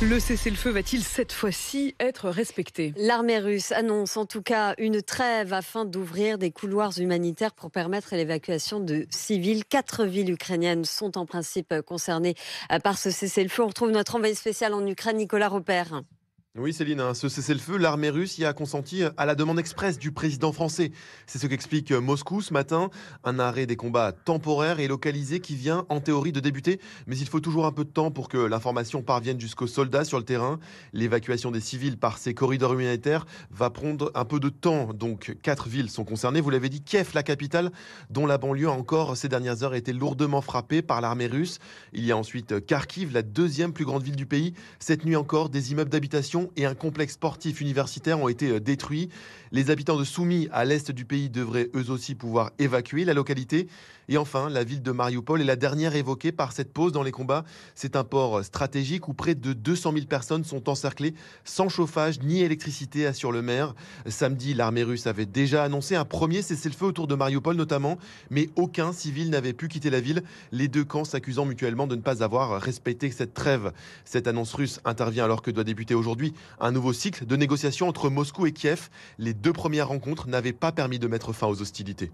Le cessez-le-feu va-t-il cette fois-ci être respecté? L'armée russe annonce en tout cas une trêve afin d'ouvrir des couloirs humanitaires pour permettre l'évacuation de civils. 4 villes ukrainiennes sont en principe concernées par ce cessez-le-feu. On retrouve notre envoyé spécial en Ukraine, Nicolas Repère. Oui, Céline, ce cessez-le-feu, l'armée russe y a consenti à la demande expresse du président français. C'est ce qu'explique Moscou ce matin. Un arrêt des combats temporaire et localisé qui vient en théorie de débuter. Mais il faut toujours un peu de temps pour que l'information parvienne jusqu'aux soldats sur le terrain. L'évacuation des civils par ces corridors humanitaires va prendre un peu de temps. Donc 4 villes sont concernées. Vous l'avez dit, Kiev, la capitale, dont la banlieue a encore ces dernières heures été lourdement frappée par l'armée russe. Il y a ensuite Kharkiv, la deuxième plus grande ville du pays. Cette nuit encore, des immeubles d'habitation et un complexe sportif universitaire ont été détruits. Les habitants de Soumy, à l'est du pays, devraient eux aussi pouvoir évacuer la localité. Et enfin, la ville de Mariupol est la dernière évoquée par cette pause dans les combats. C'est un port stratégique où près de 200 000 personnes sont encerclées sans chauffage ni électricité, assure le maire. Samedi, l'armée russe avait déjà annoncé un premier cessez-le-feu autour de Mariupol notamment, mais aucun civil n'avait pu quitter la ville, les deux camps s'accusant mutuellement de ne pas avoir respecté cette trêve. Cette annonce russe intervient alors que doit débuter aujourd'hui un nouveau cycle de négociations entre Moscou et Kiev. Les deux premières rencontres n'avaient pas permis de mettre fin aux hostilités.